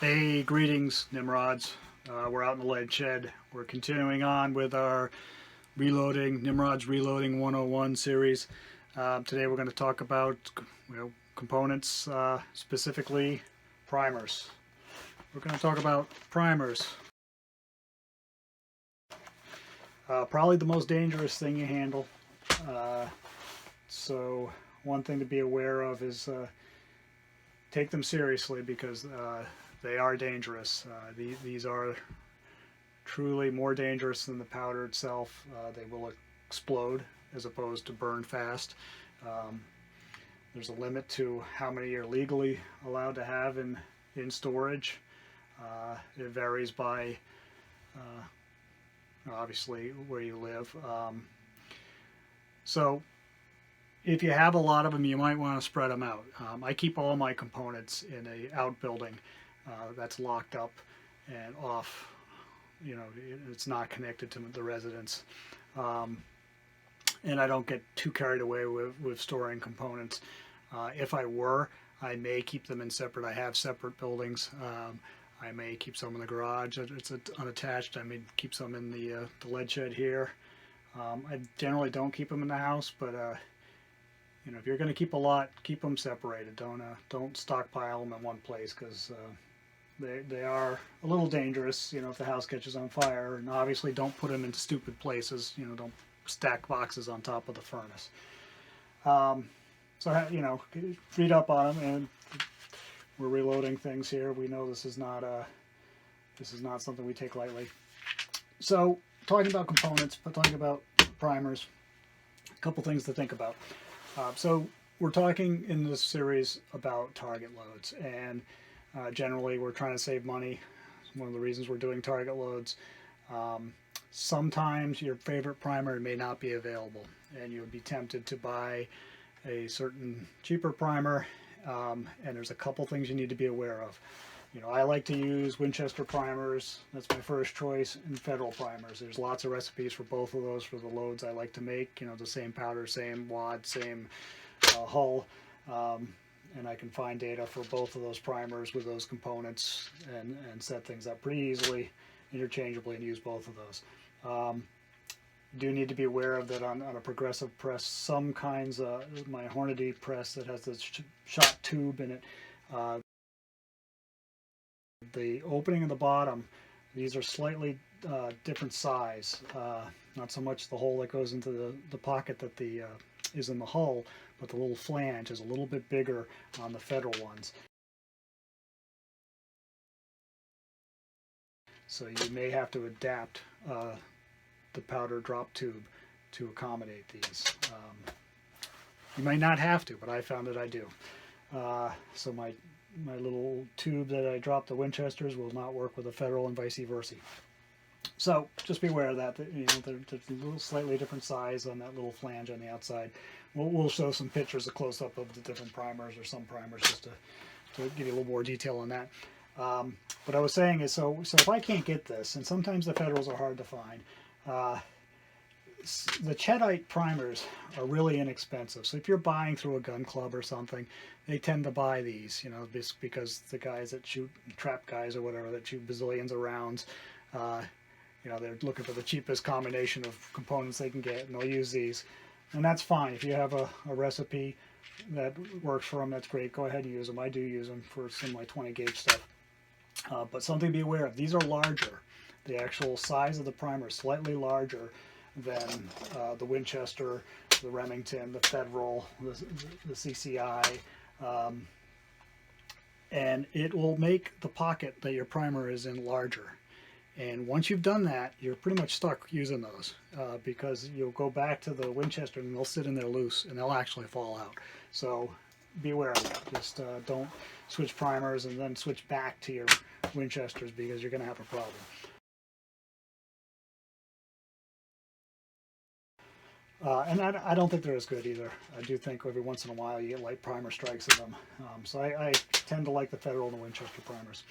Hey, greetings, Nimrods. We're out in the lead shed. We're continuing on with our Nimrods Reloading 101 series. Today we're going to talk about components, specifically primers. We're going to talk about primers. Probably the most dangerous thing you handle. So one thing to be aware of is take them seriously because they are dangerous. These are truly more dangerous than the powder itself. They will explode as opposed to burn fast. There's a limit to how many you're legally allowed to have in storage. It varies by obviously where you live. So if you have a lot of them, you might want to spread them out. I keep all my components in a outbuilding that's locked up and off. It's not connected to the residence. And I don't get too carried away with storing components. If I were, I may keep them in separate. I have separate buildings. I may keep some in the garage. It's unattached. I may keep some in the lead shed here. I generally don't keep them in the house, but if you're going to keep a lot, keep them separated. Don't stockpile them in one place because they are a little dangerous. If the house catches on fire, and obviously don't put them into stupid places. Don't stack boxes on top of the furnace. So read up on them, and we're reloading things here. We know this is not something we take lightly. So talking about components, but talking about primers, a couple things to think about. So we're talking in this series about target loads, and generally we're trying to save money. It's one of the reasons we're doing target loads. Sometimes your favorite primer may not be available, and you would be tempted to buy a certain cheaper primer, and there's a couple things you need to be aware of. I like to use Winchester primers. That's my first choice, and Federal primers. There's lots of recipes for both of those for the loads I like to make. The same powder, same wad, same hull, and I can find data for both of those primers with those components and set things up pretty easily, interchangeably, and use both of those. Do need to be aware of that on a progressive press. Some kinds, my Hornady press that has this shot tube in it. The opening in the bottom, these are slightly different size. Not so much the hole that goes into the pocket that is in the hull, but the little flange is a little bit bigger on the Federal ones. So you may have to adapt the powder drop tube to accommodate these. You might not have to, but I found that I do. So my little tube that I drop the Winchesters will not work with a Federal and vice versa. So just be aware of that. They're a little slightly different size on that little flange on the outside. We'll show some pictures, a close-up of the different primers, or some primers, just to give you a little more detail on that. What I was saying is, so if I can't get this, and sometimes the Federals are hard to find, the Chetite primers are really inexpensive. So if you're buying through a gun club or something, they tend to buy these, because the guys that shoot, trap guys or whatever, that shoot bazillions of rounds, they're looking for the cheapest combination of components they can get, and they'll use these. And that's fine. If you have a recipe that works for them, that's great. Go ahead and use them. I do use them for some of my 20 gauge stuff. But something to be aware of, these are larger. The actual size of the primer is slightly larger than the Winchester, the Remington, the Federal, the CCI, and it will make the pocket that your primer is in larger. And once you've done that, you're pretty much stuck using those because you'll go back to the Winchester and they'll sit in there loose and they'll actually fall out. So be aware of that. Just don't switch primers and then switch back to your Winchesters because you're going to have a problem. And I don't think they're as good either. I do think every once in a while you get light primer strikes of them. So I tend to like the Federal and the Winchester primers.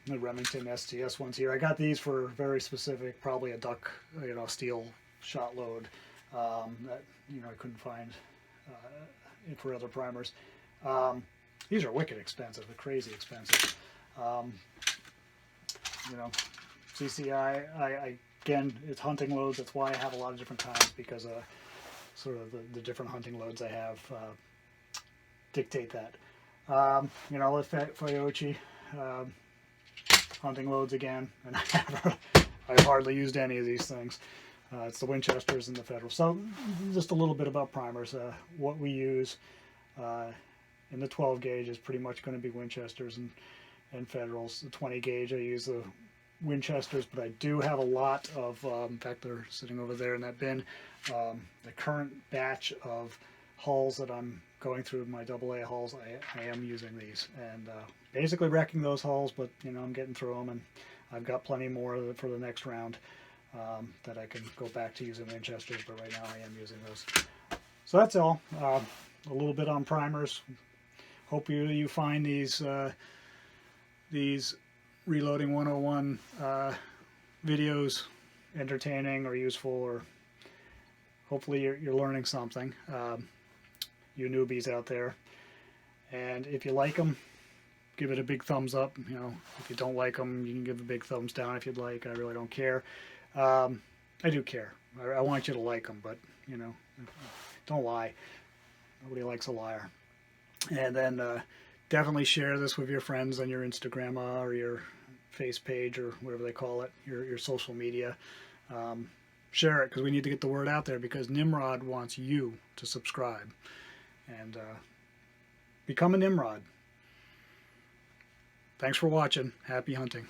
The Remington STS ones here. I got these for very specific, probably a duck, steel shot load that I couldn't find for other primers. These are wicked expensive, they're crazy expensive. You know, CCI, again, it's hunting loads. That's why I have a lot of different kinds, because sort of the different hunting loads I have dictate that. You know, with Fiochi hunting loads again, and I've hardly used any of these things. It's the Winchesters and the Federal. So just a little bit about primers. What we use in the 12 gauge is pretty much going to be Winchesters and Federals. The 20 gauge I use the Winchesters, but I do have a lot of, in fact they're sitting over there in that bin, the current batch of hulls that I'm going through, my AA hulls, I am using these, and basically wrecking those hulls, but you know, I'm getting through them, and I've got plenty more for the next round that I can go back to using Winchesters, but right now I am using those. So that's all. A little bit on primers. Hope you find these Reloading 101 videos entertaining or useful, or hopefully you're learning something, you newbies out there. And if you like them, give it a big thumbs up. You know, if you don't like them, you can give a big thumbs down if you'd like. I really don't care. I do care. I want you to like them, but you know, don't lie. Nobody likes a liar. And then definitely share this with your friends on your Instagram or your face page, or whatever they call it, your social media. Share it, because we need to get the word out there, because Nimrod wants you to subscribe and become a Nimrod. Thanks for watching. Happy hunting.